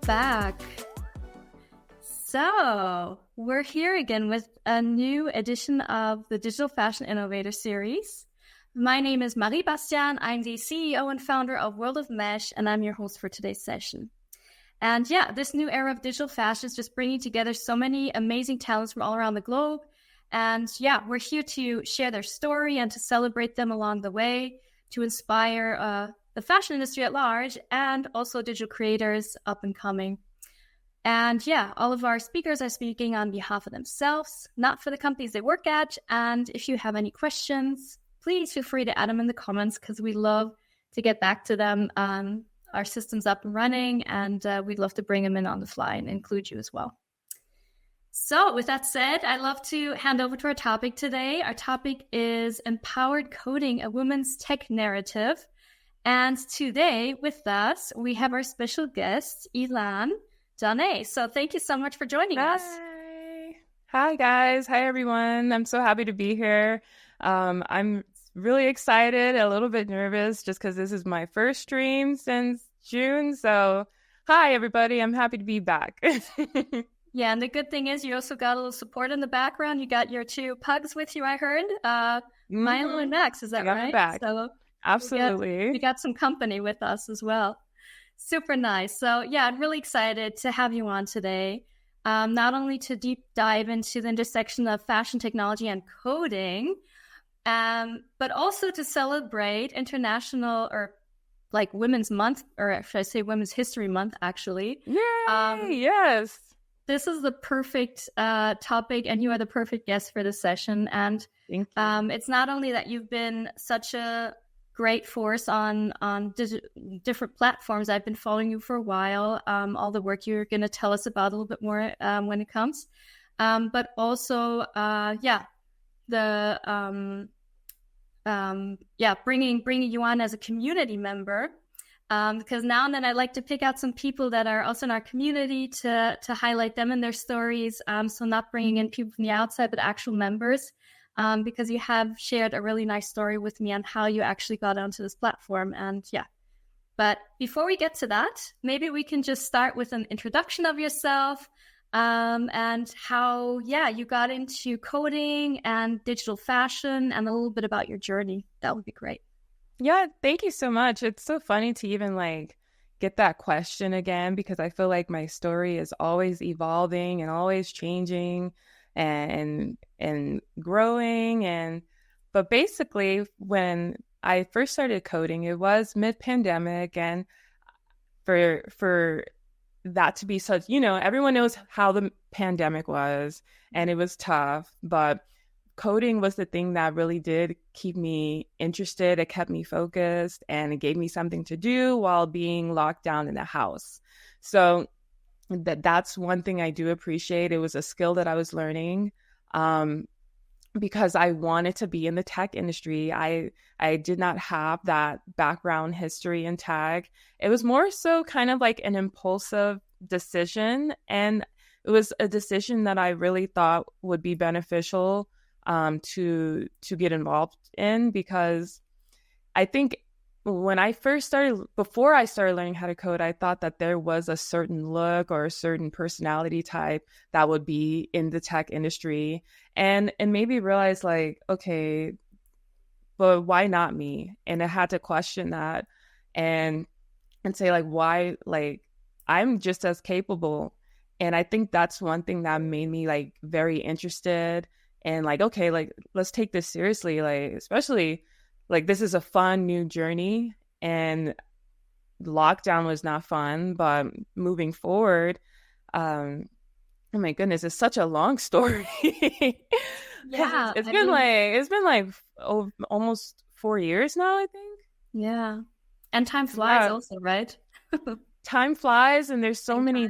back. So, we're here again with a new edition of the Digital Fashion Innovator Series. My name is Marie Bastian. I'm the CEO and founder of World of Mesh, and I'm your host for today's session. And yeah, this new era of digital fashion is just bringing together so many amazing talents from all around the globe. And yeah, we're here to share their story and to celebrate them along the way, to inspire the fashion industry at large, and also digital creators up and coming. And yeah, all of our speakers are speaking on behalf of themselves, not for the companies they work at. And if you have any questions, please feel free to add them in the comments because we love to get back to them. Our system's up and running, and we'd love to bring them in on the fly and include you as well. So with that said, I'd love to hand over to our topic today. Our topic is Empowered Coding, a Women's Tech Narrative. And today with us, we have our special guest, Elahn, Danee. So thank you so much for joining us. Hi, guys. Hi, everyone. I'm so happy to be here. I'm really excited, a little bit nervous just because this is my first stream since June. So hi, everybody. I'm happy to be back. Yeah, and the good thing is you also got a little support in the background. You got your two pugs with you, I heard. Milo and Max, is that right? Back. So absolutely. We got some company with us as well. Super nice. So yeah, I'm really excited to have you on today. Not only to deep dive into the intersection of fashion technology and coding, but also to celebrate International or like Women's Month, or should I say Women's History Month, actually. Yay! Yes. This is the perfect topic, and you are the perfect guest for this session. And it's not only that you've been such a great force on different platforms. I've been following you for a while. All the work you're going to tell us about a little bit more when it comes, but also, bringing you on as a community member. Because now and then I like to pick out some people that are also in our community to highlight them and their stories. So not bringing in people from the outside, but actual members. Because you have shared a really nice story with me on how you actually got onto this platform. And yeah, but before we get to that, maybe we can just start with an introduction of yourself and how, you got into coding and digital fashion and a little bit about your journey. That would be great. Yeah, thank you so much. It's so funny to even get that question again, because I feel like my story is always evolving and always changing and growing. But basically when I first started coding, it was mid-pandemic, and for that to be such, everyone knows how the pandemic was and it was tough, but coding was the thing that really did keep me interested. It kept me focused, and it gave me something to do while being locked down in a house. So that's one thing I do appreciate. It was a skill that I was learning because I wanted to be in the tech industry. I did not have that background history in tech. It was more so kind of like an impulsive decision, and it was a decision that I really thought would be beneficial to get involved in, because I think when I first before I started learning how to code, I thought that there was a certain look or a certain personality type that would be in the tech industry, and maybe realize okay, but why not me? And I had to question that and say why, I'm just as capable. And I think that's one thing that made me very interested. And okay, let's take this seriously, especially this is a fun new journey, and lockdown was not fun, but moving forward, oh my goodness, it's such a long story. Yeah. It's been almost 4 years now, I think. Yeah. And time flies also, right? Time flies, and there's so many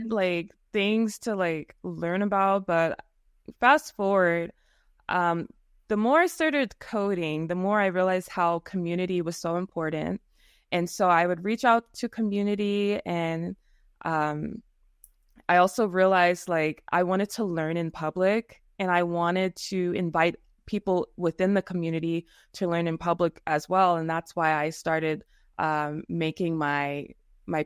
things to learn about, but fast forward, the more I started coding, the more I realized how community was so important. And so I would reach out to community, and I also realized I wanted to learn in public, and I wanted to invite people within the community to learn in public as well. And that's why I started making my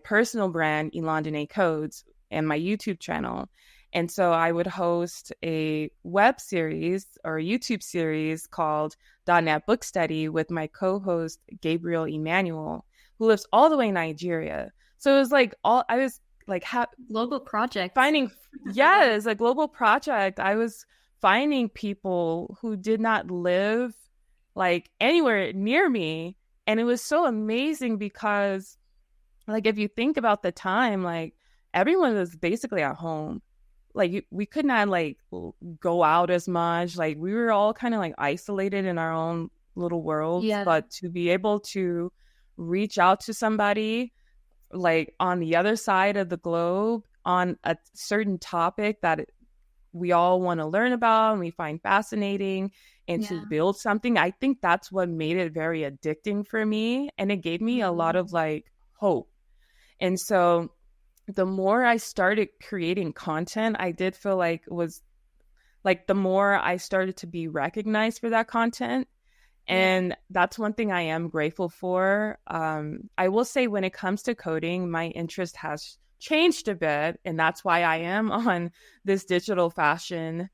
personal brand, Elahn Danee Codes, and my YouTube channel. And so I would host a web series or a YouTube series called Danee Book Study with my co-host Gabriel Emmanuel, who lives all the way in Nigeria. So it was like I was like global project finding, yes, a global project. I was finding people who did not live like anywhere near me. And it was so amazing because like, if you think about the time, like everyone was basically at home. Like we could not like go out as much. Like we were all kind of like isolated in our own little worlds. Yeah. But to be able to reach out to somebody like on the other side of the globe on a certain topic that we all want to learn about and we find fascinating, and to build something, I think that's what made it very addicting for me. And it gave me a lot of like hope. And so the more I started creating content, I did feel like it was like the more I started to be recognized for that content. And that's one thing I am grateful for. I will say when it comes to coding, my interest has changed a bit. And that's why I am on this digital fashion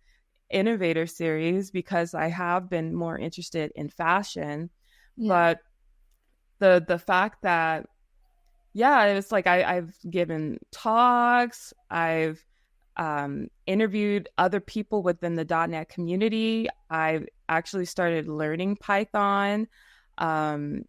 innovator series, because I have been more interested in fashion. But the fact that, it's like I've given talks, I've interviewed other people within the .NET community. I've actually started learning Python, and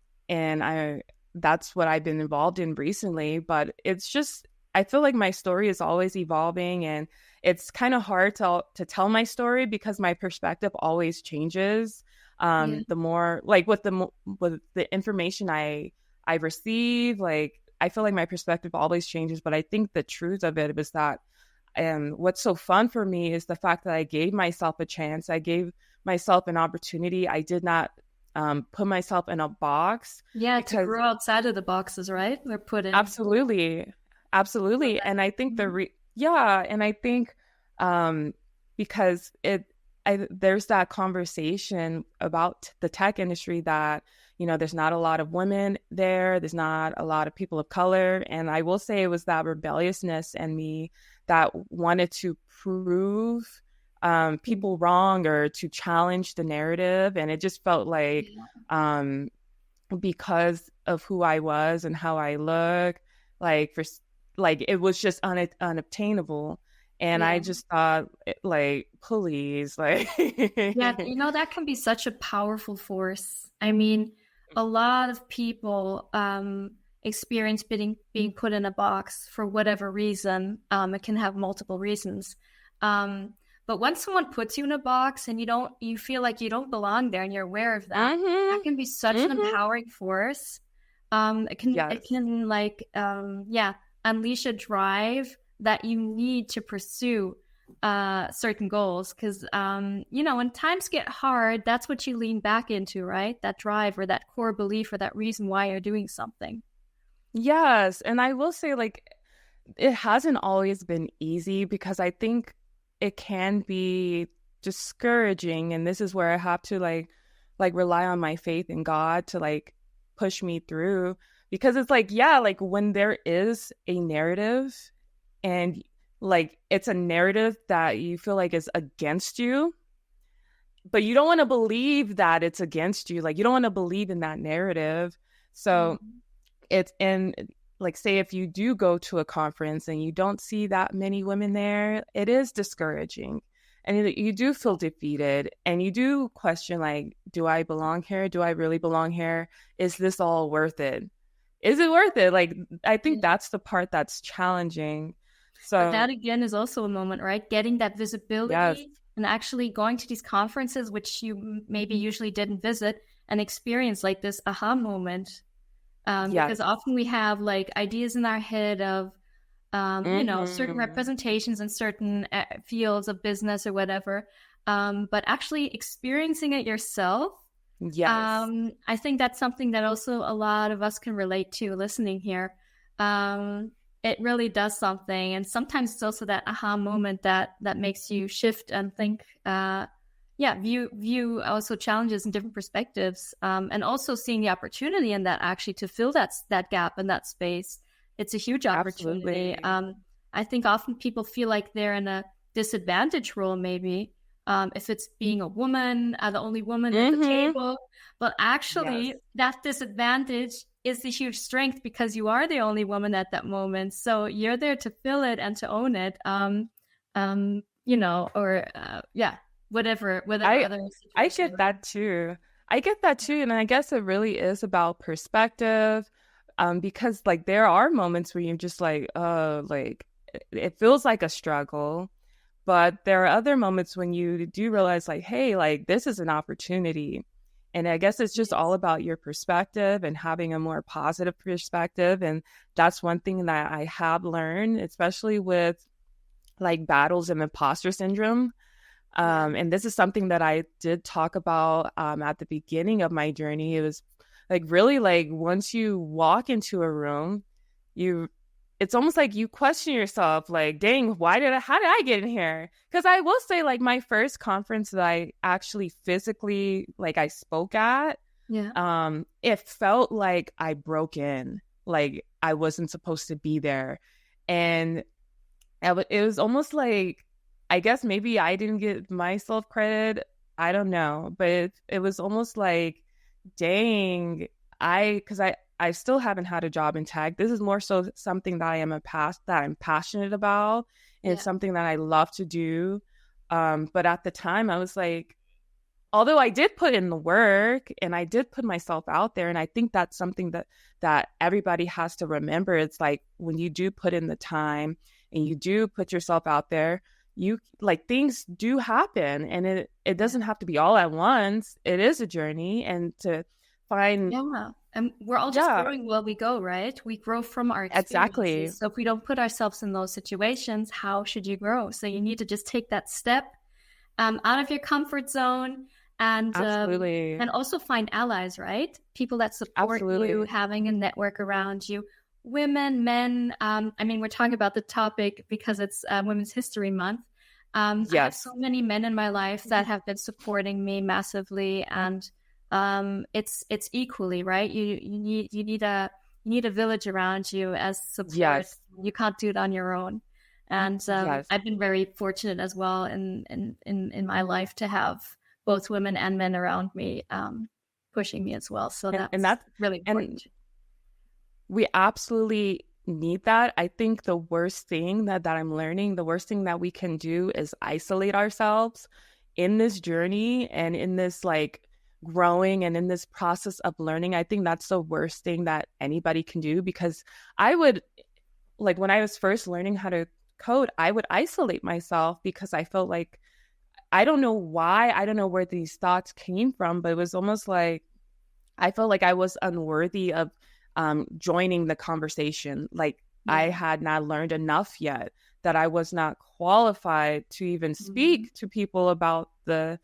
that's what I've been involved in recently. But it's just, I feel like my story is always evolving, and it's kind of hard to tell my story because my perspective always changes. The more like with the information I receive, like I feel like my perspective always changes. But I think the truth of it was that what's so fun for me is the fact that I gave myself a chance. I gave myself an opportunity. I did not put myself in a box. Yeah, to grow outside of the boxes, right? We're put in. Absolutely. And I think and I think because there's that conversation about the tech industry that, there's not a lot of women there. There's not a lot of people of color. And I will say it was that rebelliousness in me that wanted to prove people wrong or to challenge the narrative. And it just felt like because of who I was and how I look, it was just unobtainable. And I just thought, like, please, like. That can be such a powerful force. I mean, a lot of people experience being put in a box for whatever reason. It can have multiple reasons. But when someone puts you in a box and you feel like you don't belong there and you're aware of that, that can be such an empowering force. It can unleash a drive that you need to pursue certain goals, because when times get hard, that's what you lean back into, right? That drive or that core belief or that reason why you're doing something. Yes. And I will say, like, it hasn't always been easy, because I think it can be discouraging, and this is where I have to like rely on my faith in God to like push me through, because it's like, like when there is a narrative and like it's a narrative that you feel like is against you, but you don't want to believe that it's against you. Like, you don't want to believe in that narrative. So it's in, like, say if you do go to a conference and you don't see that many women there, it is discouraging. And you do feel defeated, and you do question, like, do I belong here? Do I really belong here? Is this all worth it? Is it worth it? Like, I think that's the part that's challenging. So but that again is also a moment, right? Getting that visibility and actually going to these conferences, which you maybe usually didn't visit, and experience like this aha moment. Because often we have like ideas in our head of, certain representations in certain fields of business or whatever. But actually experiencing it yourself. I think that's something that also a lot of us can relate to listening here. It really does something. And sometimes it's also that aha moment that makes you shift and think, view also challenges in different perspectives, and also seeing the opportunity in that actually to fill that gap in that space. It's a huge opportunity. I think often people feel like they're in a disadvantaged role, maybe, if it's being a woman, the only woman at the table. But actually, that disadvantage is the huge strength because you are the only woman at that moment. So you're there to fill it and to own it. Whatever other situation. I get that too. And I guess it really is about perspective. Because like there are moments where you're just like, like it feels like a struggle. But there are other moments when you do realize like, hey, like this is an opportunity. And I guess it's just all about your perspective and having a more positive perspective. And that's one thing that I have learned, especially with like battles of imposter syndrome. And this is something that I did talk about at the beginning of my journey. It was like really like once you walk into a room, it's almost like you question yourself, like, dang, how did I get in here? Because I will say like my first conference that I actually physically like I spoke at, it felt like I broke in, like I wasn't supposed to be there. And it was almost like, I guess maybe I didn't give myself credit. I don't know. But it was almost like, dang, because I still haven't had a job in tech. This is more so something that I'm passionate about, and it's something that I love to do. But at the time I was like, although I did put in the work and I did put myself out there, and I think that's something that everybody has to remember. It's like when you do put in the time and you do put yourself out there, you like things do happen, and it doesn't have to be all at once. It is a journey, and to find and we're all just growing while we go, right? We grow from our experiences. Exactly. So if we don't put ourselves in those situations, how should you grow? So you need to just take that step out of your comfort zone, and also find allies, right? People that support you, having a network around you. Women, men, I mean, we're talking about the topic because it's Women's History Month. I have so many men in my life that have been supporting me massively, and it's equally, right? You need a village around you as support. You can't do it on your own. And I've been very fortunate as well in my life to have both women and men around me pushing me as well. So that's really important. We absolutely need that. I think the worst thing that I'm learning, the worst thing that we can do is isolate ourselves in this journey and in this like growing and in this process of learning. I think that's the worst thing that anybody can do, because I would, like when I was first learning how to code, I would isolate myself because I felt like, I don't know why, I don't know where these thoughts came from, but it was almost like I felt like I was unworthy of joining the conversation. Like I had not learned enough yet, that I was not qualified to even speak to people about the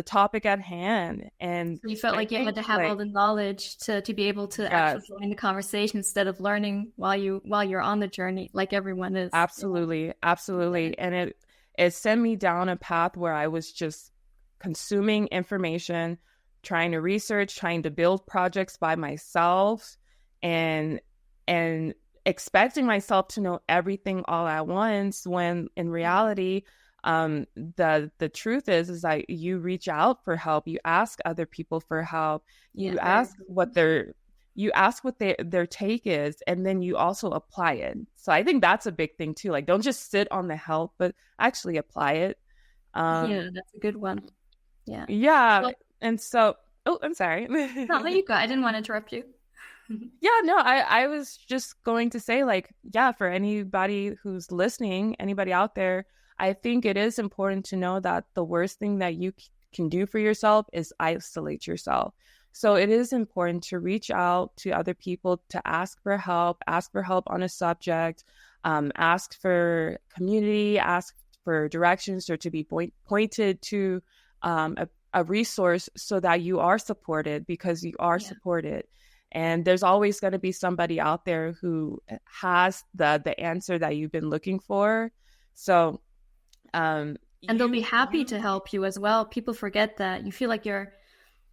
topic at hand. And so you felt like you had to have all the knowledge to be able to actually join the conversation instead of learning while you're on the journey, like everyone is. Absolutely. And it sent me down a path where I was just consuming information, trying to research, trying to build projects by myself, and expecting myself to know everything all at once, when in reality, the truth is that you reach out for help, you ask other people for help, you ask what their take is, and then you also apply it. So I think that's a big thing too. Like, don't just sit on the help, but actually apply it. That's a good one. Well, and so, I'm sorry. No, you go. I didn't want to interrupt you. I was just going to say, like, for anybody who's listening, anybody out there, I think it is important to know that the worst thing that you can do for yourself is isolate yourself. So it is important to reach out to other people, to ask for help on a subject, ask for community, ask for directions, or to be pointed to a resource so that you are supported, because you are supported. And there's always going to be somebody out there who has the answer that you've been looking for. So, and they'll be happy to help you as well. People forget that. You feel like you're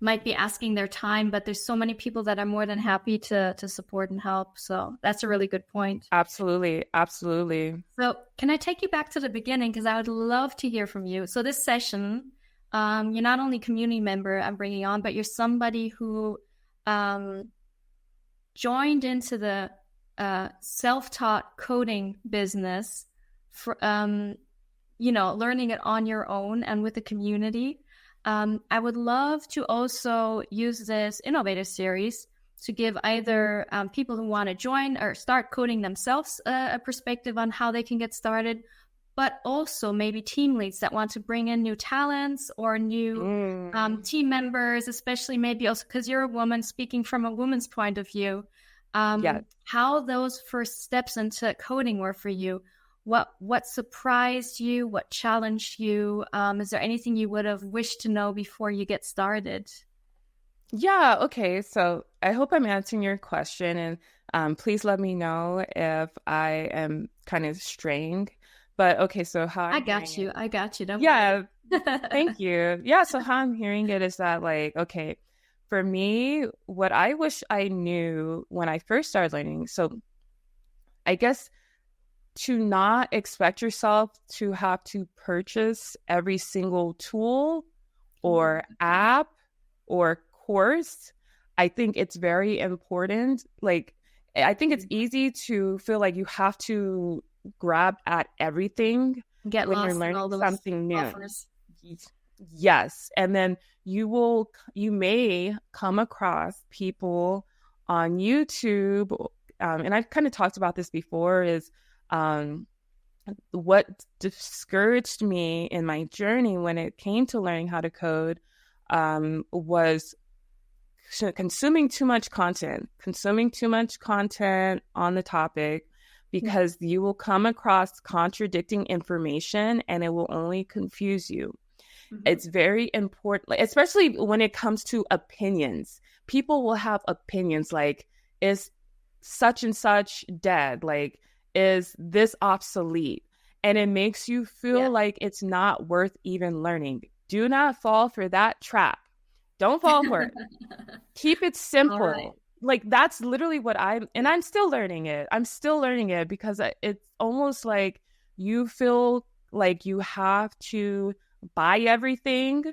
might be asking their time, but there's so many people that are more than happy to support and help. So that's a really good point. Absolutely. Absolutely. So can I take you back to the beginning? Because I would love to hear from you. So this session, you're not only a community member I'm bringing on, but you're somebody who joined into the self-taught coding business for, learning it on your own and with the community. I would love to also use this innovator series to give either people who want to join or start coding themselves a perspective on how they can get started, but also maybe team leads that want to bring in new talents or new team members, especially maybe also because you're a woman, speaking from a woman's point of view, how those first steps into coding were for you. What surprised you? What challenged you? Is there anything you would have wished to know before you get started? Yeah, okay. So I hope I'm answering your question, and please let me know if I am kind of straying. But okay, so how I got you. Don't worry. Thank you. Yeah, so how I'm hearing it is that, like, okay, for me, what I wish I knew when I first started learning, so I guess to not expect yourself to have to purchase every single tool or app or course. I think it's very important. Like, I think it's easy to feel like you have to grab at everything when you're learning something new. Offers. Yes. And then you may come across people on YouTube, and I've kind of talked about this before, is what discouraged me in my journey when it came to learning how to code was consuming too much content on the topic, because you will come across contradicting information and it will only confuse you. It's very important, especially when it comes to opinions. People will have opinions like, is such and such dead? Like, is this obsolete? And it makes you feel like it's not worth even learning. Do not fall for that trap. Don't fall for it. Keep it simple. Right. Like, that's literally what I'm still learning it. I'm still learning it because it's almost like you feel like you have to buy everything.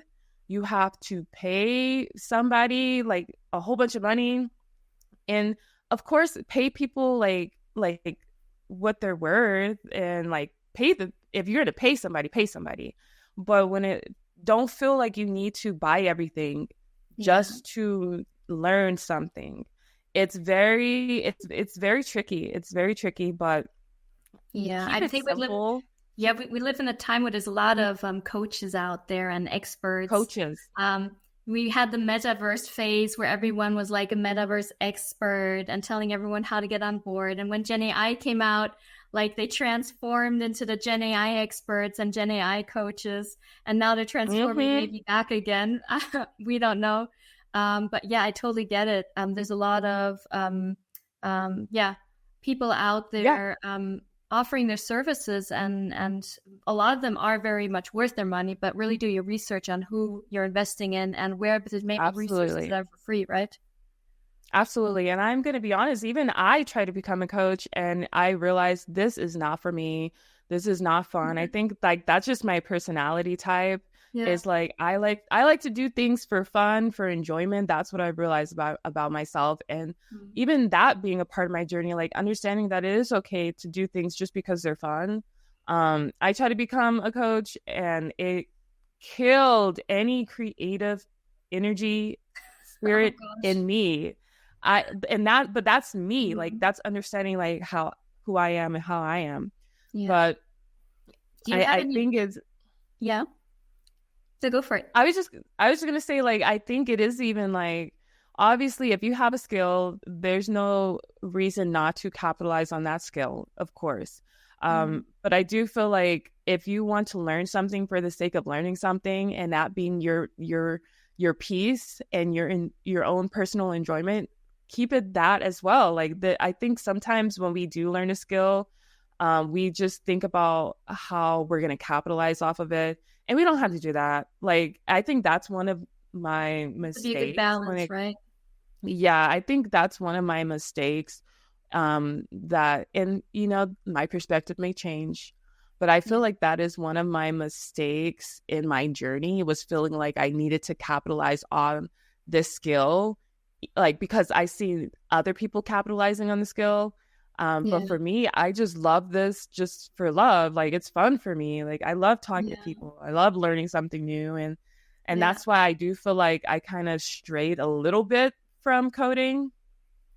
You have to pay somebody like a whole bunch of money. And of course, pay people like what they're worth, and like if you're to pay somebody. But don't feel like you need to buy everything just to learn something. It's very tricky. It's very tricky, but I think we live in a time where there's a lot of coaches out there and experts. We had the metaverse phase where everyone was like a metaverse expert and telling everyone how to get on board. And when Gen AI came out, like, they transformed into the Gen AI experts and Gen AI coaches, and now they're transforming maybe back again. We don't know. But yeah, I totally get it. There's a lot of people out there offering their services, and a lot of them are very much worth their money, but really do your research on who you're investing in and where, because maybe resources are for free, right? Absolutely. And I'm going to be honest, even I try to become a coach and I realized this is not for me. This is not fun. I think like that's just my personality type. Is like I like to do things for fun, for enjoyment. That's what I've realized about myself. And even that being a part of my journey, like understanding that it is okay to do things just because they're fun. I try to become a coach and it killed any creative energy spirit in me. But that's me. Like, that's understanding like who I am and how I am. But I think it's so go for it. I was just gonna say, like, I think it is even like, obviously if you have a skill, there's no reason not to capitalize on that skill, of course. But I do feel like if you want to learn something for the sake of learning something and that being your piece and your own personal enjoyment, keep it that as well. Like, I think sometimes when we do learn a skill, we just think about how we're going to capitalize off of it, and we don't have to do that. Like, I think that's one of my To be a good mistakes balance, right? yeah, I think that's one of my mistakes, that, and my perspective may change, but I Yeah. feel like that is one of my mistakes in my journey, was feeling like I needed to capitalize on this skill, like because I see other people capitalizing on the skill. Yeah. But for me, I just love this just for love. Like it's fun for me. Like I love talking to Yeah. people. I love learning something new, and Yeah. that's why I do feel like I kind of strayed a little bit from coding,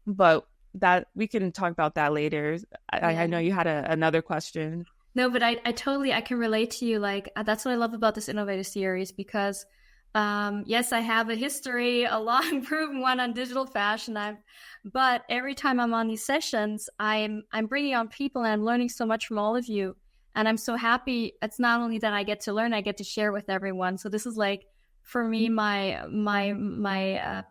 but that we can talk about that later. I Yeah. know you had another question. No, but I totally I can relate to you. Like that's what I love about this innovative series because yes, I have a history, a long proven one on digital fashion. But every time I'm on these sessions, I'm bringing on people and I'm learning so much from all of you. And I'm so happy. It's not only that I get to learn, I get to share with everyone. So this is like for me my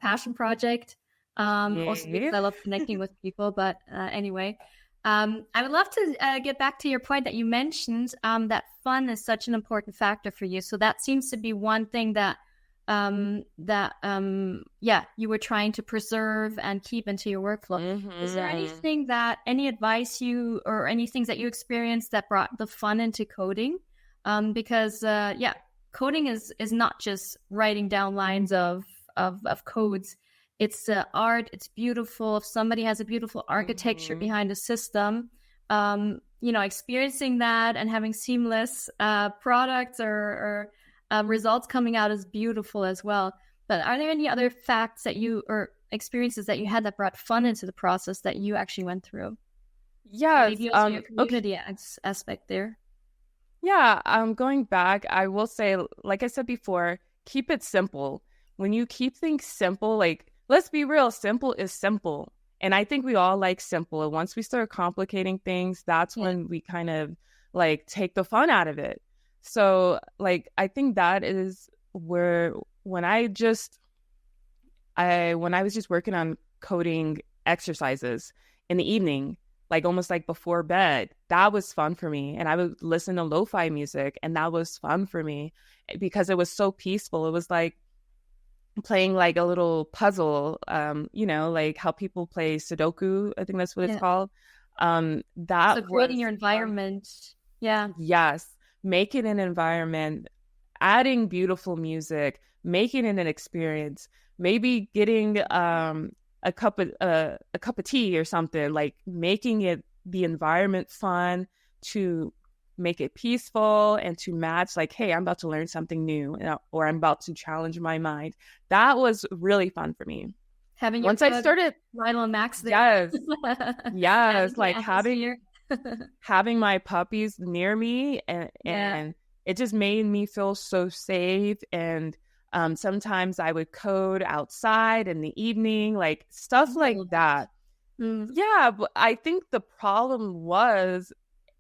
passion project. Also because Yeah. I love connecting with people. But anyway. I would love to get back to your point that you mentioned that fun is such an important factor for you. So that seems to be one thing that yeah, you were trying to preserve and keep into your workflow. Is there Mm-hmm. anything that any advice you or any things that you experienced that brought the fun into coding? Because yeah, coding is not just writing down lines of codes. It's art. It's beautiful. If somebody has a beautiful architecture Mm-hmm. behind a system, experiencing that and having seamless products or results coming out is beautiful as well. But are there any other facts that you or experiences that you had that brought fun into the process that you actually went through? Yes. Maybe also your Okay. community aspect there. Yeah, going back, I will say, like I said before, keep it simple. When you keep things simple, like let's be real, simple is simple. And I think we all like simple. And once we start complicating things, that's Yeah. when we kind of like take the fun out of it. So, like I think that is where when I was just working on coding exercises in the evening, like almost like before bed, that was fun for me. And I would listen to lo-fi music, and that was fun for me because it was so peaceful. It was like playing like a little puzzle, like how people play Sudoku, I think that's what it's Yeah. called. So That creating was your fun. environment. Yeah. Yes, making an environment, adding beautiful music, making it an experience, maybe getting a cup of tea or something, like making it the environment fun, to make it peaceful and to match like, hey, I'm about to learn something new, or I'm about to challenge my mind. That was really fun for me. Having your Once I pug, started, Lionel and Max there. yes, Adding yes, to the like atmosphere. having my puppies near me, and Yeah. it just made me feel so safe. And sometimes I would code outside in the evening, like stuff like Love that. that. Mm. Yeah, but I think the problem was,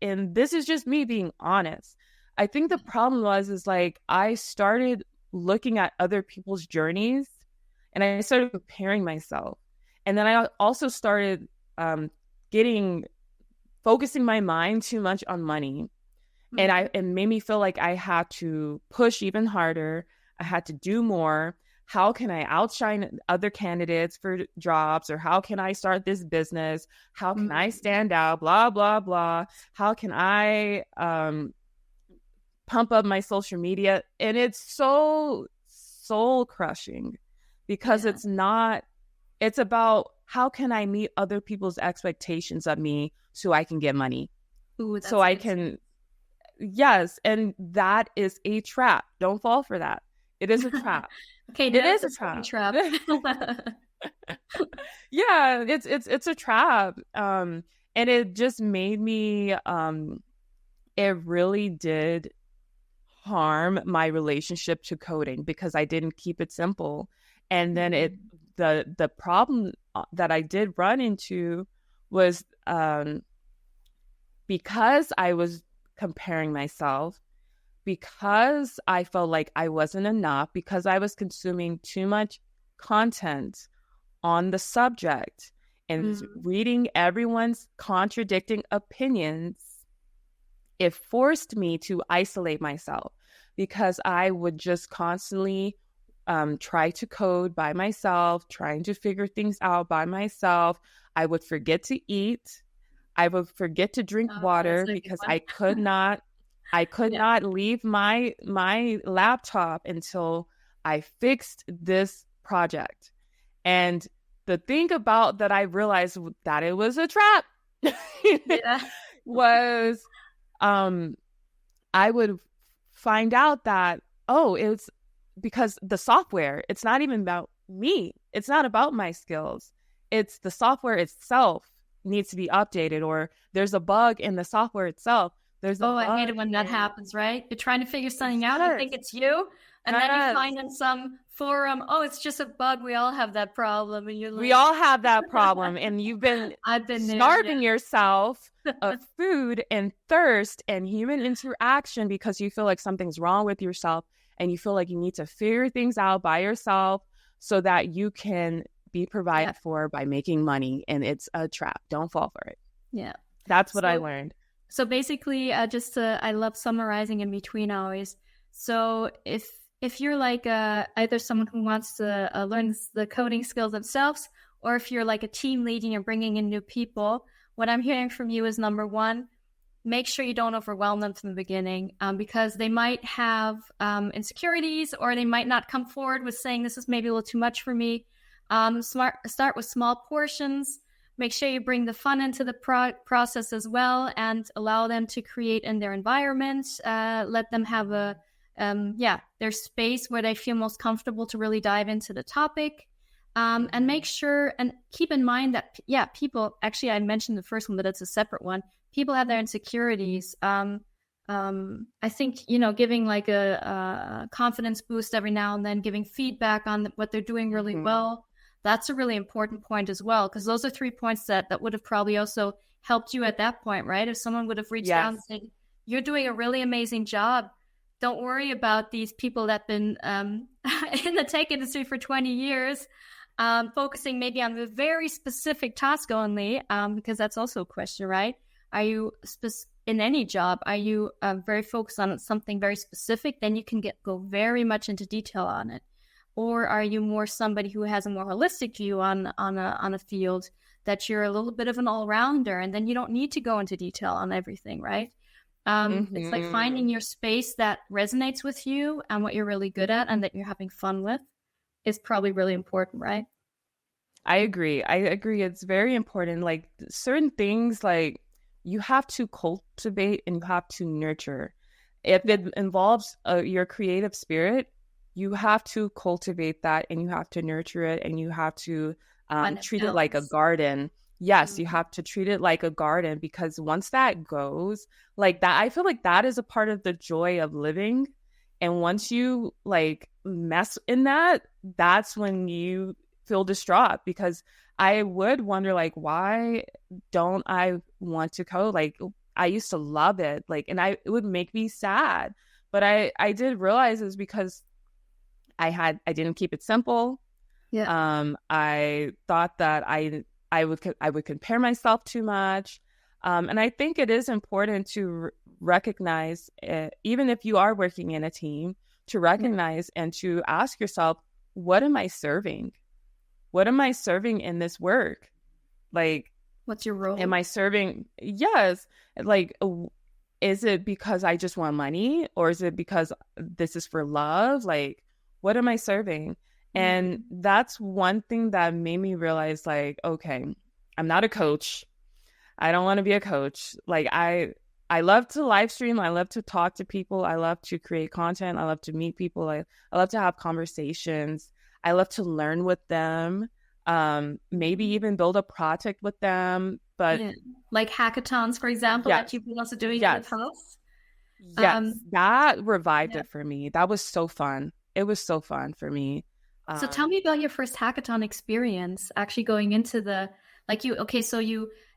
and this is just me being honest, I think the problem was is like I started looking at other people's journeys, and I started preparing myself. And then I also started um, getting focusing my mind too much on money, and Mm. it made me feel like I had to push even harder. I had to do more. How can I outshine other candidates for jobs? Or how can I start this business? How can I Mm. stand out? Blah, blah, blah. How can I pump up my social media? And it's so soul crushing because Yeah. it's about how can I meet other people's expectations of me so I can get money? Ooh, So that's I good too. can, yes, and that is a trap. Don't fall for that. It is a trap. Okay, It note is the a second trap. trap. Yeah, it's a trap. And it just made me it really did harm my relationship to coding because I didn't keep it simple. And then the problem that I did run into was because I was comparing myself, because I felt like I wasn't enough, because I was consuming too much content on the subject and Mm. reading everyone's contradicting opinions, it forced me to isolate myself because I would just constantly try to code by myself, trying to figure things out by myself. I would forget to eat. I would forget to drink water because I could not leave my laptop until I fixed this project. And the thing about that I realized that it was a trap was I would find out that, it's because the software, it's not even about me. It's not about my skills. It's the software itself needs to be updated, or there's a bug in the software itself. I hate it when that happens, right? You're trying to figure something out, you think it's you, and then you find in some forum, it's just a bug. We all have that problem, and you're like, we all have that problem, and you've been starving yourself of food and thirst and human interaction because you feel like something's wrong with yourself, and you feel like you need to figure things out by yourself so that you can be provided for by making money, and it's a trap. Don't fall for it. Yeah, that's what I learned. So basically, I love summarizing in between always. So if you're like either someone who wants to learn the coding skills themselves, or if you're like a team leading and bringing in new people, what I'm hearing from you is, number one, make sure you don't overwhelm them from the beginning, because they might have insecurities, or they might not come forward with saying, this is maybe a little too much for me. Start with small portions. Make sure you bring the fun into the process as well, and allow them to create in their environment. Let them have their space where they feel most comfortable to really dive into the topic. And make sure and keep in mind that, people, actually, I mentioned the first one, but it's a separate one. People have their insecurities. I think, giving like a confidence boost every now and then, giving feedback on what they're doing really well. That's a really important point as well, because those are 3 points that would have probably also helped you at that point, right? If someone would have reached out and said, you're doing a really amazing job. Don't worry about these people that have been in the tech industry for 20 years, focusing maybe on the very specific task only, because that's also a question, right? Are you in any job, are you very focused on something very specific? Then you can go very much into detail on it. Or are you more somebody who has a more holistic view on a field, that you're a little bit of an all-rounder, and then you don't need to go into detail on everything, right? It's like finding your space that resonates with you and what you're really good at and that you're having fun with is probably really important, right? I agree. It's very important. Like certain things, like you have to cultivate and you have to nurture. If it involves your creative spirit, you have to cultivate that, and you have to nurture it, and you have to treat it like a garden. Yes, you have to treat it like a garden, because once that goes like that, I feel like that is a part of the joy of living. And once you like mess in that, that's when you feel distraught, because I would wonder, like, why don't I want to code? Like, I used to love it, like, and it would make me sad. But I did realize it's because I didn't keep it simple. Yeah. I thought that I would compare myself too much. And I think it is important to recognize, even if you are working in a team, to recognize and to ask yourself, what am I serving? What am I serving in this work? Like, what's your role? Am I serving? Yes. Like, is it because I just want money, or is it because this is for love? Like, what am I serving? And that's one thing that made me realize, like, okay, I'm not a coach. I don't want to be a coach. Like, I love to live stream. I love to talk to people. I love to create content. I love to meet people. I love to have conversations. I love to learn with them. Maybe even build a project with them. But like hackathons, for example, that you've been also doing in the past. Yes, that revived it for me. That was so fun. It was so fun for me. So tell me about your first hackathon experience, actually going into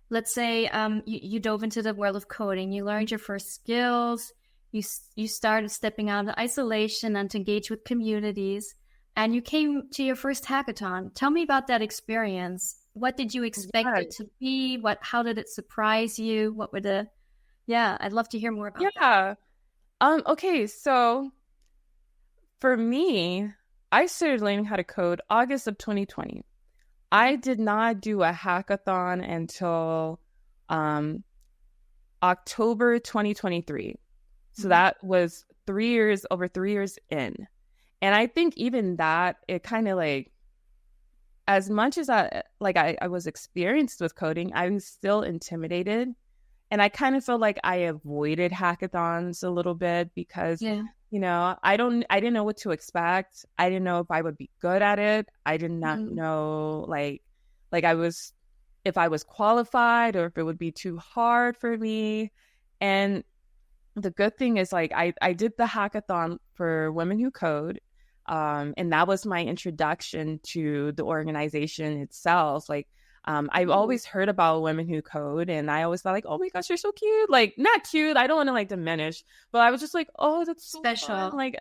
let's say you dove into the world of coding, you learned your first skills, you started stepping out of isolation and to engage with communities, and you came to your first hackathon. Tell me about that experience. What did you expect it to be? How did it surprise you? What were I'd love to hear more about that. Okay, so for me, I started learning how to code August of 2020. I did not do a hackathon until October 2023. So that was over 3 years in. And I think even that, it kind of like, as much as I was experienced with coding, I was still intimidated. And I kind of felt like I avoided hackathons a little bit because, I didn't know what to expect. I didn't know if I would be good at it. I did not know if I was qualified or if it would be too hard for me. And the good thing is like, I did the hackathon for Women Who Code. And that was my introduction to the organization itself. Like, I've always heard about Women Who Code, and I always thought like, oh my gosh, you're so cute. Like, not cute. I don't want to like diminish, but I was just like, oh, that's so special. Fun. Like,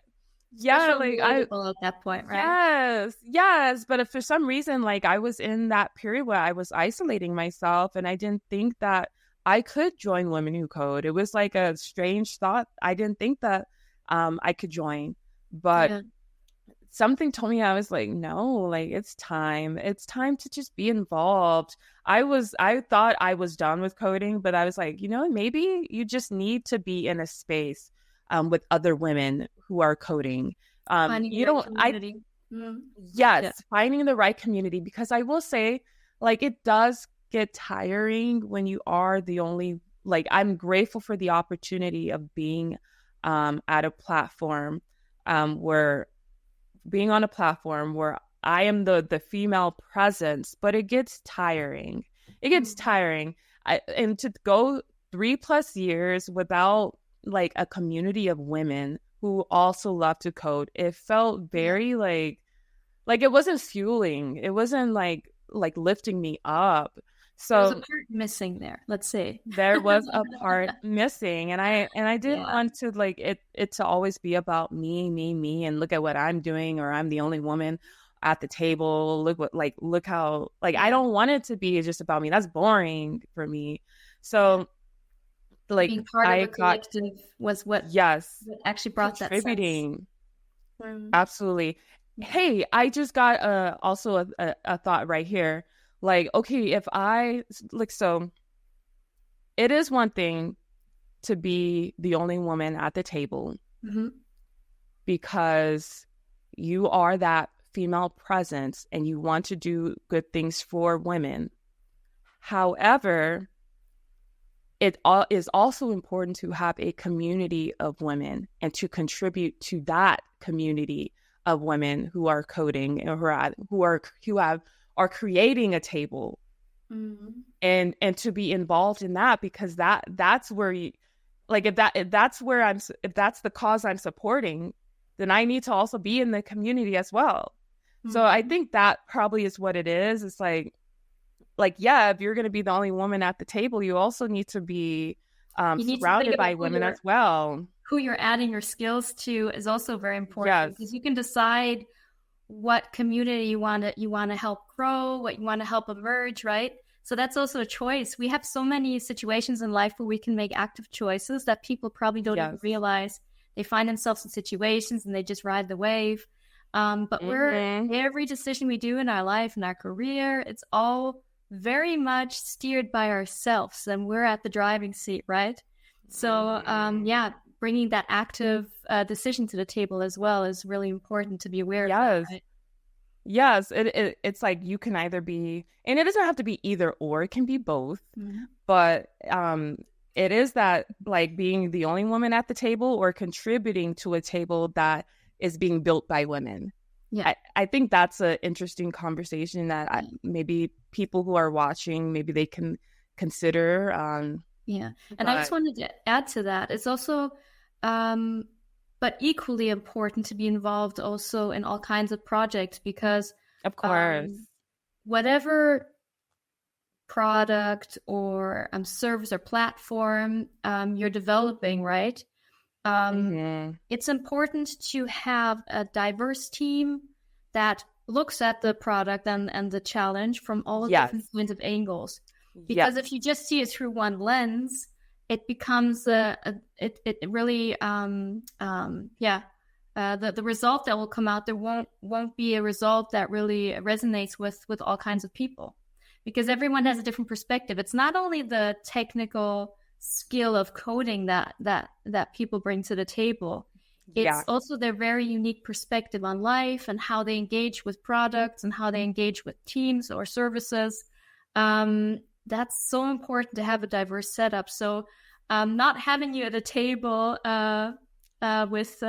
yeah, like at that point, right? Yes. But if for some reason, like I was in that period where I was isolating myself, and I didn't think that I could join Women Who Code. It was like a strange thought. I didn't think that I could join, but something told me, I was like, no, like it's time to just be involved. I thought I was done with coding, but I was like, maybe you just need to be in a space with other women who are coding. Finding the right community, because I will say, like, it does get tiring when you are the only, like, I'm grateful for the opportunity of being at a platform where I am the female presence, but it gets tiring. And to go 3+ years without like a community of women who also love to code, it felt very like it wasn't fueling. It wasn't like lifting me up. So there was a part missing there. Let's say there was a part missing, and I didn't want to like it to always be about me, and look at what I'm doing, or I'm the only woman at the table. Look how I don't want it to be just about me. That's boring for me. So like being part of a collective was what actually brought contributing. That sense. Absolutely. Hey, I just got also a thought right here. Like, okay, if I so it is one thing to be the only woman at the table because you are that female presence and you want to do good things for women. However, it is also important to have a community of women and to contribute to that community of women who are coding or who are creating a table, and to be involved in that, because that's where you, like, if that's the cause I'm supporting, then I need to also be in the community as well. So I think that probably is what it is. It's like if you're going to be the only woman at the table, you also need to be surrounded by women as well. Who you're adding your skills to is also very important, because you can decide what community you want to help grow, what you want to help emerge, right? So that's also a choice. We have so many situations in life where we can make active choices that people probably don't even realize. They find themselves in situations and they just ride the wave. But every decision we do in our life, in our career, it's all very much steered by ourselves, and we're at the driving seat, right? So bringing that active decision to the table as well is really important to be aware of. That, right? Yes, it's like you can either be, and it doesn't have to be either or, it can be both. But it is that, like, being the only woman at the table or contributing to a table that is being built by women. I think that's an interesting conversation that maybe people who are watching, maybe they can consider. And I just wanted to add to that. It's also but equally important to be involved also in all kinds of projects, because of course, whatever product or service or platform you're developing, right? It's important to have a diverse team that looks at the product and the challenge from all different kinds of angles. Because if you just see it through one lens, it becomes it really the result that will come out there won't be a result that really resonates with all kinds of people, because everyone has a different perspective. It's not only the technical skill of coding that people bring to the table. It's also their very unique perspective on life and how they engage with products and how they engage with teams or services. That's so important to have a diverse setup. So not having you at a table with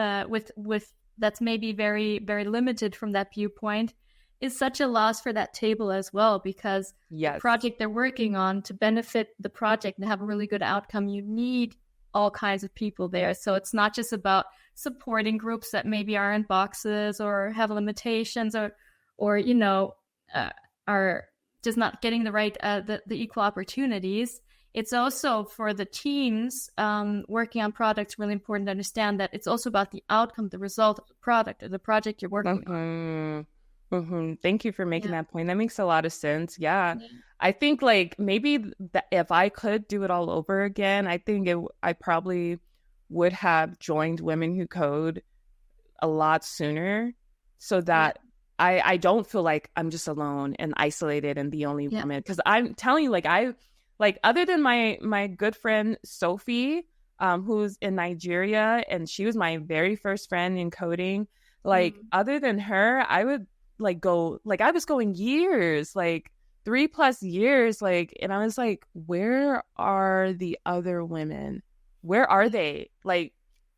that's maybe very, very limited from that viewpoint is such a loss for that table as well, because the project they're working on, to benefit the project and have a really good outcome, you need all kinds of people there. So it's not just about supporting groups that maybe are in boxes or have limitations or are just not getting the right the equal opportunities. It's also for the teams working on products really important to understand that it's also about the outcome, the result of the product or the project you're working on. Thank you for making that point. That makes a lot of sense. Yeah. I think like maybe if I could do it all over again, I think I probably would have joined Women Who Code a lot sooner, so that I don't feel like I'm just alone and isolated and the only woman. Because I'm telling you, like other than my good friend Sophie, who's in Nigeria, and she was my very first friend in coding. Like other than her, I would I was going years, like 3+ years, and I was like, where are the other women? Where are they? Like,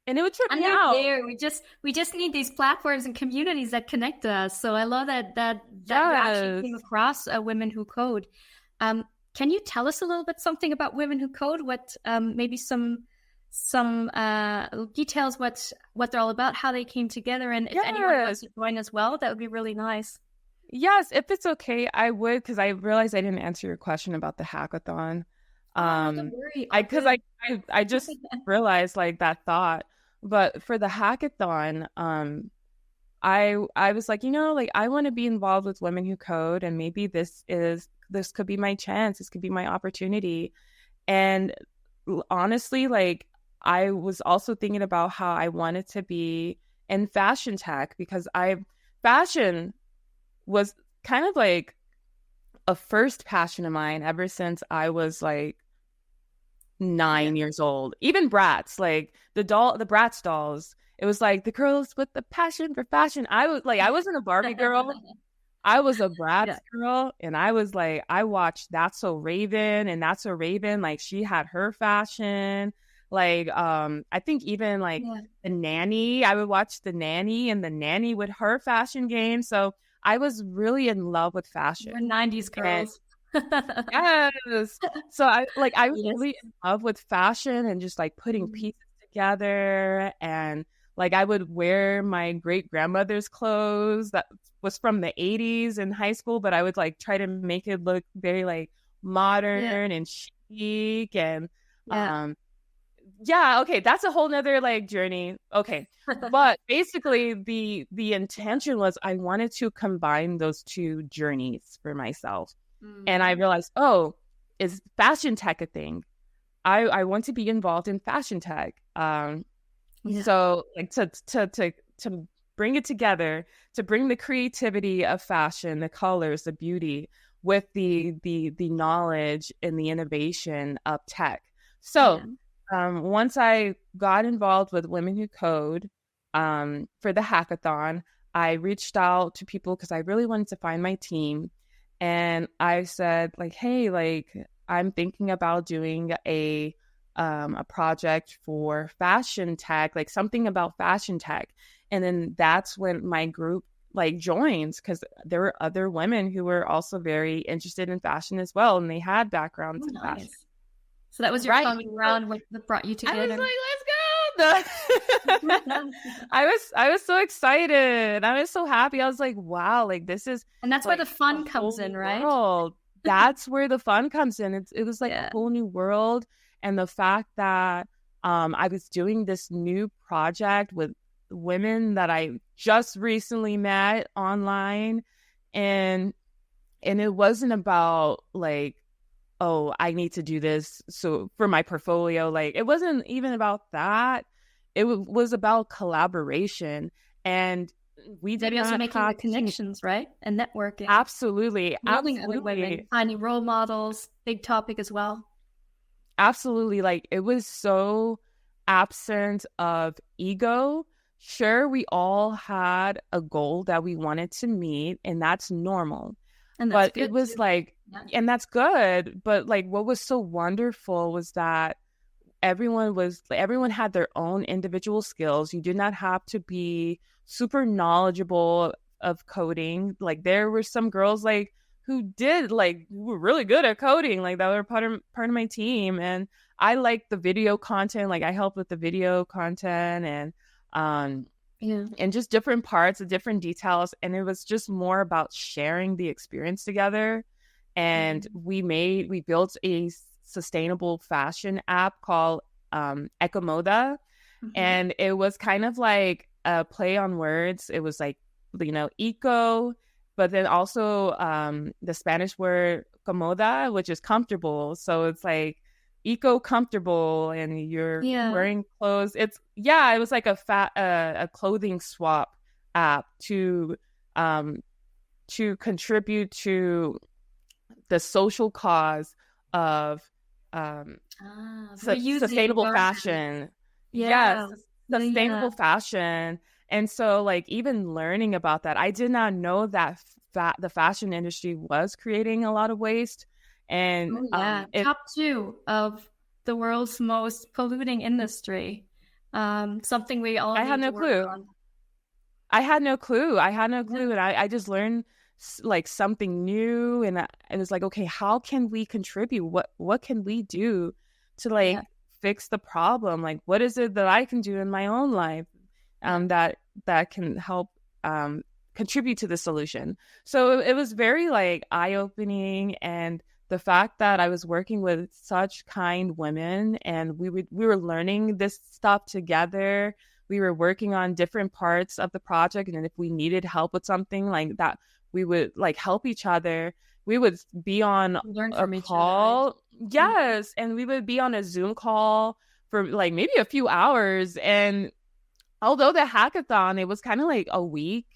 and it would trip me out. There. We just need these platforms and communities that connect us. So I love that you actually came across Women Who Code. Can you tell us a little bit something about Women Who Code? What maybe some details, what they're all about, how they came together, and if anyone wants to join as well, that would be really nice. Yes, if it's okay, I would, because I realized I didn't answer your question about the hackathon. Don't worry. I just realized like that thought. But for the hackathon, I was like, like I want to be involved with Women Who Code, and maybe this could be my chance. This could be my opportunity. And honestly, like I was also thinking about how I wanted to be in fashion tech, because fashion was kind of like a first passion of mine ever since I was like 9 years old. Even Bratz, like the Bratz dolls, it was like the girls with the passion for fashion. I wasn't a Barbie girl. I was a Bratz girl, and I was like, I watched That's So Raven, and That's So Raven, like she had her fashion. Like, I think even like the Nanny, I would watch the Nanny and the Nanny with her fashion game. So I was really in love with fashion. We're 90s girls. Yes. So I was really in love with fashion and just like putting pieces together, and like I would wear my great grandmother's clothes that was from the 80s in high school, but I would like try to make it look very like modern and chic, and okay, that's a whole nother like journey. Okay. But basically the intention was I wanted to combine those two journeys for myself. And I realized, is fashion tech a thing? I want to be involved in fashion tech. So like to bring it together, to bring the creativity of fashion, the colors, the beauty, with the knowledge and the innovation of tech. So once I got involved with Women Who Code for the hackathon, I reached out to people because I really wanted to find my team. And I said, like, hey, like, I'm thinking about doing a project for fashion tech, like something about fashion tech. And then that's when my group like joins, because there were other women who were also very interested in fashion as well, and they had backgrounds in fashion. So that was your coming around what brought you together. I was like, let's go. I was so excited. I was so happy. I was like, wow, like this is, and that's like, where the fun comes in, right? That's where the fun comes in. It was like a whole new world. And the fact that I was doing this new project with women that I just recently met online, and it wasn't about like, oh, I need to do this so for my portfolio. Like, it wasn't even about that. was about collaboration, and we did Maybe also not making have the connections, right? And networking. absolutely, Building other absolutely, women, finding role models, big topic as well. absolutely. Like, it was so absent of ego. Sure, we all had a goal that we wanted to meet, and that's normal. And that's But it was too. like, Yeah. and that's good. But like, what was so wonderful was that everyone had their own individual skills. You did not have to be super knowledgeable of coding. Like, there were some girls like who were really good at coding, like that were part of my team. And I liked the video content. Like, I helped with the video content and just different parts of different details. And it was just more about sharing the experience together. And we built a sustainable fashion app called Ecomoda. And it was kind of like a play on words. It was like, eco, but then also the Spanish word comoda, which is comfortable. So it's like eco comfortable, and you're wearing clothes. It was like a clothing swap app to contribute to the social cause of sustainable fashion. Yeah. Yes, sustainable fashion. And so, like, even learning about that, I did not know that the fashion industry was creating a lot of waste. And top 2 of the world's most polluting industry. Something we all I had no clue. I had no clue. And I just learned like something new, and it was like, okay, how can we contribute? What can we do to fix the problem? Like, what is it that I can do in my own life that can help contribute to the solution? So it was very like eye-opening, and the fact that I was working with such kind women, and we were learning this stuff together. We were working on different parts of the project, and if we needed help with something like that, we would like help each other. We would be on a call. Other, right? Yes. And we would be on a Zoom call for like maybe a few hours. And although the hackathon, it was kind of like a week,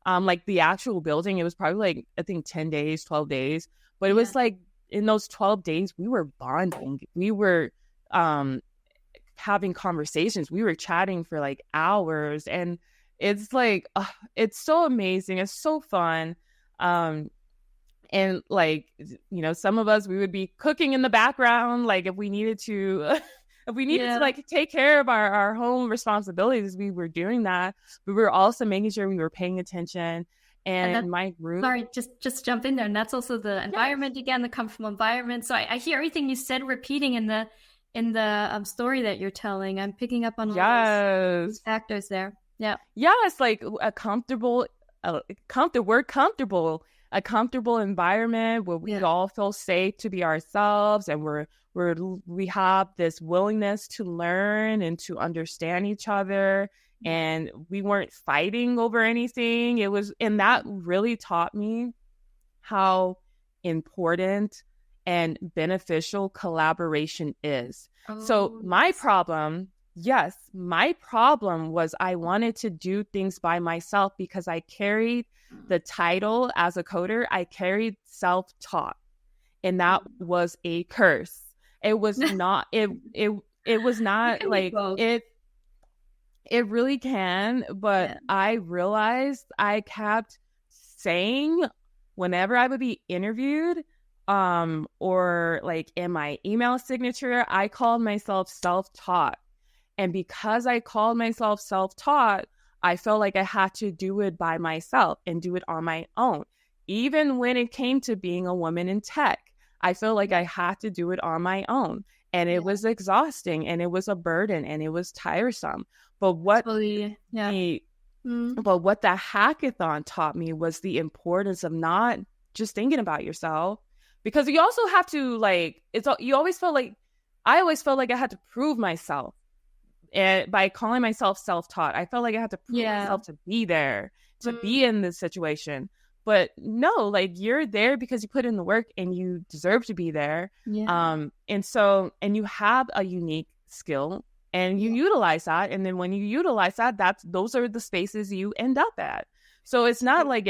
like the actual building, it was probably like, I think 10 days, 12 days. But it was like in those 12 days, we were bonding. We were having conversations. We were chatting for like hours. And it's like, it's so amazing. It's so fun. And like, some of us, we would be cooking in the background. Like if we needed to, to like take care of our home responsibilities, we were doing that. We were also making sure we were paying attention. And in my group. Sorry, just jump in there. And that's also the environment again, the comfortable environment. So I hear everything you said repeating in the story that you're telling. I'm picking up on all those factors there. Yeah. Yes, like a comfortable environment where we all feel safe to be ourselves, and we have this willingness to learn and to understand each other, and we weren't fighting over anything. And that really taught me how important and beneficial collaboration is. So my problem was I wanted to do things by myself because I carried the title as a coder. I carried self-taught, and that was a curse. It was not, it was not like it. It really can, but I realized I kept saying whenever I would be interviewed, or like in my email signature, I called myself self-taught. And because I called myself self-taught, I felt like I had to do it by myself and do it on my own. Even when it came to being a woman in tech, I felt like I had to do it on my own. And it was exhausting, and it was a burden, and it was tiresome. But what the hackathon taught me was the importance of not just thinking about yourself, because you also have to I always felt like I had to prove myself. And by calling myself self-taught, I felt like I had to prove myself to be there, to be in this situation. But no, like, you're there because you put in the work and you deserve to be there. And you have a unique skill, and you utilize that. And then when you utilize that, those are the spaces you end up at. So it's not like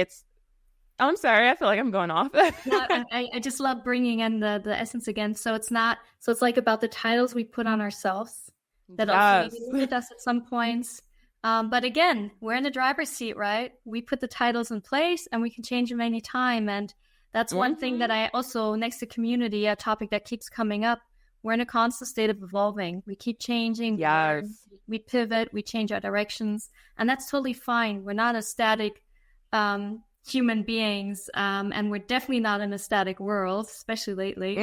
I'm sorry, I feel like I'm going off. No, I just love bringing in the essence again. So it's like about the titles we put on ourselves that also maybe limit us at some points. But again, we're in the driver's seat, right? We put the titles in place and we can change them anytime. And that's one thing that I also, next to community, a topic that keeps coming up, we're in a constant state of evolving. We keep changing. Yes. We pivot, we change our directions, and that's totally fine. We're not a static human beings, and we're definitely not in a static world, especially lately.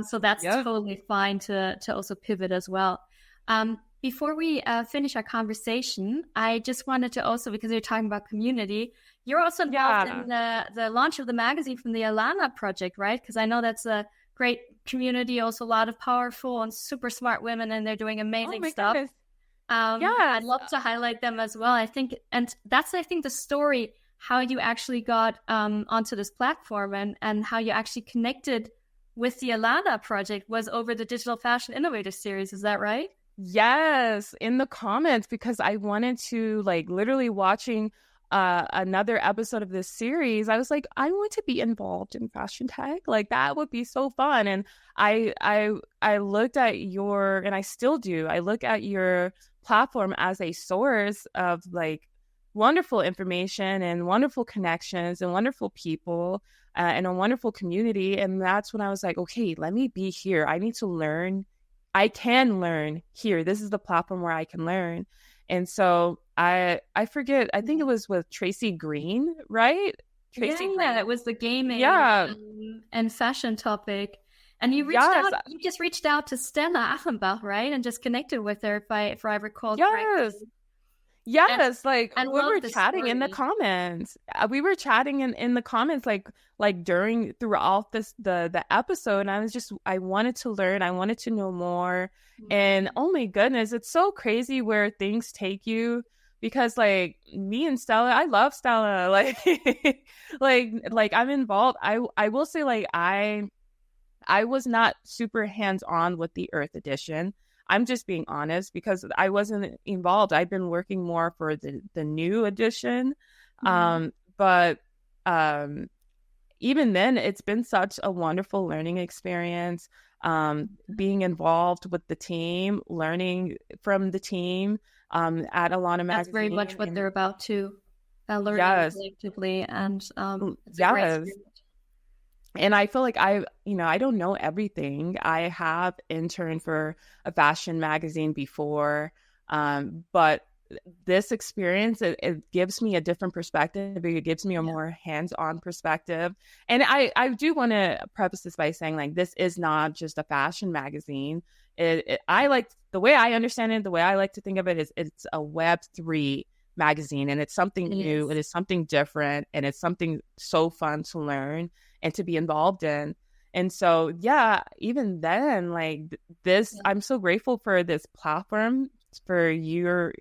So that's totally fine to also pivot as well. Before we finish our conversation, I just wanted to also, because you're talking about community, you're also involved in the launch of the magazine from the Elahn project, right? Because I know that's a great community, also a lot of powerful and super smart women, and they're doing amazing stuff. Goodness. I'd love to highlight them as well. I think the story, how you actually got onto this platform and how you actually connected with the Elahn project was over the Digital Fashion Innovator Series. Is that right? Yes, in the comments, because I wanted to, like, literally watching another episode of this series, I was like, I want to be involved in fashion tech. Like, that would be so fun. And I looked at and I still do, I look at your platform as a source of like wonderful information and wonderful connections and wonderful people and a wonderful community. And that's when I was like, okay, let me be here. I need to learn. I can learn here. This is the platform where I can learn. And so I forget, I think it was with Tracy Green, right? Tracy Green. It was the gaming and fashion topic. And you just reached out to Stella Achenbach, right? And just connected with her, if I recall correctly. Yes, we were chatting in the comments. We were chatting in the comments, like throughout the episode. And I wanted to learn. I wanted to know more. And oh my goodness, it's so crazy where things take you. Because like me and Stella, I love Stella. Like I'm involved. I will say, like, I was not super hands-on with the Earth edition. I'm just being honest because I wasn't involved. I've been working more for the new edition. But even then, it's been such a wonderful learning experience. Being involved with the team, learning from the team at Elahn magazine. That's very much what they're about too. Learning collectively and And I feel like I don't know everything. I have interned for a fashion magazine before, but this experience, it gives me a different perspective. It gives me a more hands-on perspective. And I do want to preface this by saying, like, this is not just a fashion magazine. I like, the way I understand it, the way I like to think of it is it's a Web3 magazine, and it's something new. It is something different, and it's something so fun to learn and to be involved in. And so, even then, like this, I'm so grateful for this platform, for your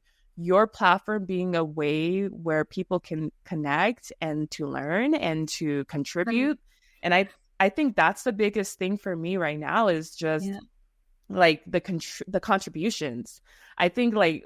platform being a way where people can connect and to learn and to contribute. And I think that's the biggest thing for me right now is just like the contributions. I think, like,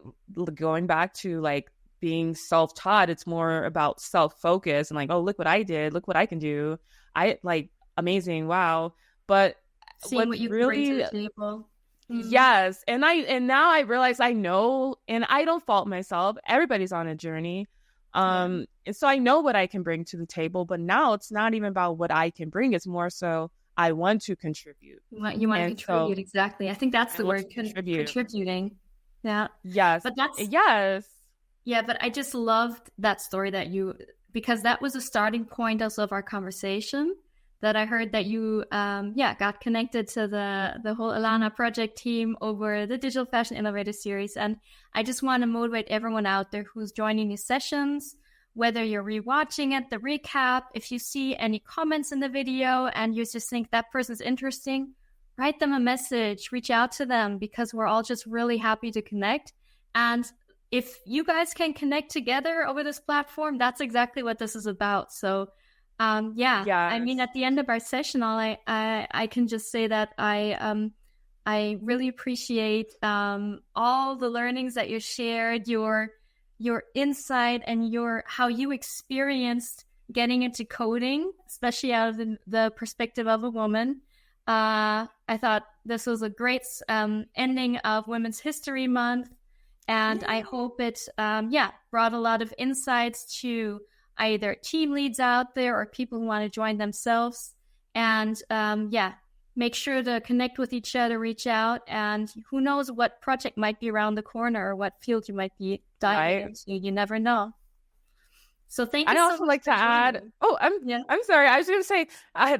going back to like being self-taught, it's more about self-focus and like, oh, look what I did, look what I can do. I like, amazing, wow. But seeing what you really bring to the table. Yes. And now I realize I know, and I don't fault myself. Everybody's on a journey. And so I know what I can bring to the table, but now it's not even about what I can bring. It's more so I want to contribute. You want to contribute, exactly. I think that's the word, contributing. Yeah. Yes. But that's Yeah, but I just loved that story because that was a starting point also of our conversation, that I heard that you got connected to the whole Elahn project team over the Digital Fashion Innovator Series. And I just want to motivate everyone out there who's joining these sessions, whether you're rewatching it, the recap, if you see any comments in the video and you just think that person's interesting, write them a message, reach out to them, because we're all just really happy to connect. And if you guys can connect together over this platform, that's exactly what this is about. So I mean, at the end of our session, I can just say that I I really appreciate all the learnings that you shared, your insight and how you experienced getting into coding, especially out of the perspective of a woman. I thought this was a great ending of Women's History Month, and I hope it brought a lot of insights to either team leads out there or people who want to join themselves. And make sure to connect with each other, reach out, and who knows what project might be around the corner or what field you might be diving into. You never know. So thank you. I'd also like to add. I'm sorry. I was going to say,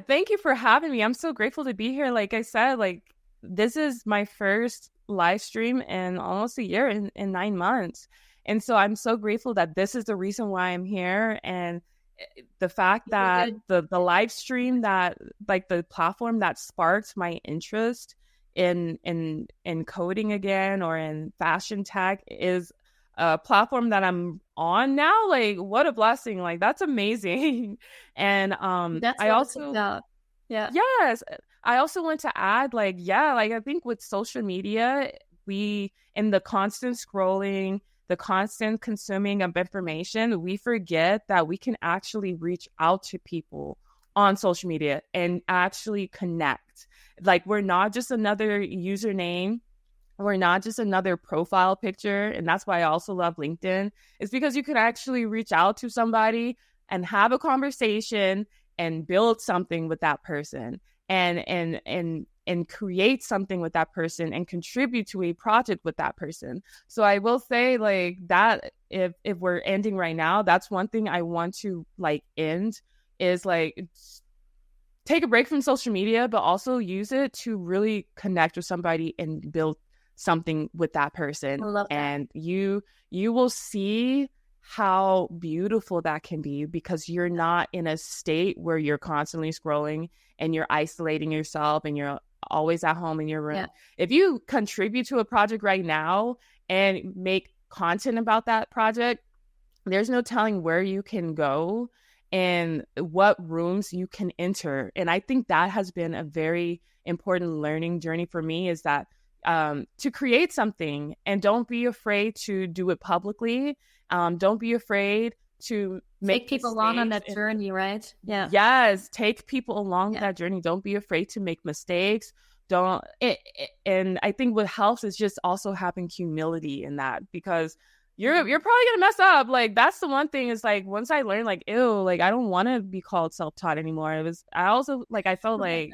thank you for having me. I'm so grateful to be here. Like I said, like this is my first live stream in almost a year, in 9 months, and so I'm so grateful that this is the reason why I'm here. And the fact that the live stream, that like the platform that sparked my interest in coding again or in fashion tech is a platform that I'm on now. Like, what a blessing. Like, that's amazing. And I also I also want to add, like I think with social media, we, in the constant scrolling, the constant consuming of information, we forget that we can actually reach out to people on social media and actually connect. Like, we're not just another username. We're not just another profile picture. And that's why I also love LinkedIn. It's because you can actually reach out to somebody and have a conversation and build something with that person and create something with that person and contribute to a project with that person. So I will say, like, that if we're ending right now, that's one thing I want to like end is like take a break from social media, but also use it to really connect with somebody and build something with that person. I love that. And you will see how beautiful that can be, because you're not in a state where you're constantly scrolling and you're isolating yourself and you're always at home in your room. Yeah. If you contribute to a project right now and make content about that project, there's no telling where you can go and what rooms you can enter. And I think that has been a very important learning journey for me, is that to create something, and don't be afraid to do it publicly. Don't be afraid to take people along on that journey, right? Yeah. Yes, take people along that journey. Don't be afraid to make mistakes. And I think what helps is just also having humility in that, because you're probably gonna mess up. Like, that's the one thing, is like, once I learned, like, ew, like, I don't want to be called self-taught anymore. I felt like,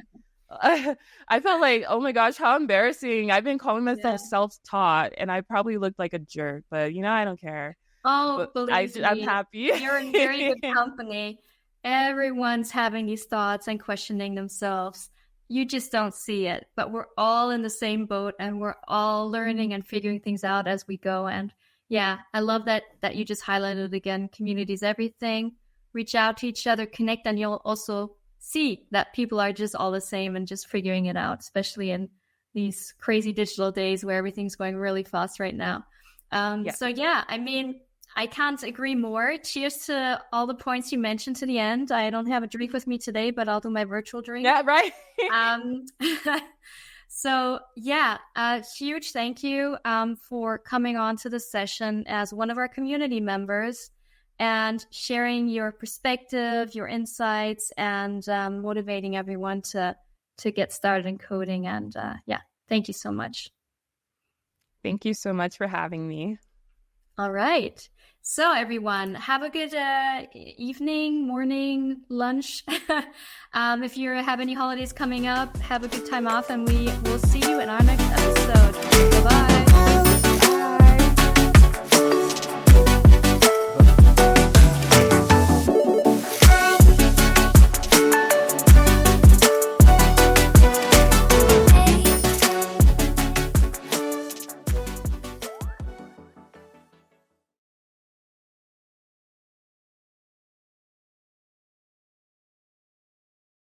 oh my gosh, how embarrassing. I've been calling myself self-taught, and I probably looked like a jerk, but I don't care. Oh, believe me, I'm happy. You're in very good company. Everyone's having these thoughts and questioning themselves. You just don't see it, but we're all in the same boat, and we're all learning and figuring things out as we go. And yeah, I love that you just highlighted again, community is everything. Reach out to each other, connect, and you'll also see that people are just all the same and just figuring it out, especially in these crazy digital days where everything's going really fast right now. So yeah, I mean, I can't agree more. Cheers to all the points you mentioned to the end. I don't have a drink with me today, but I'll do my virtual drink. Yeah, right. So yeah, a huge thank you for coming on to the session as one of our community members and sharing your perspective, your insights, and motivating everyone to get started in coding. And thank you so much. Thank you so much for having me. All right. So everyone, have a good evening, morning, lunch. If you have any holidays coming up, have a good time off, and we will see you in our next episode. Bye-bye.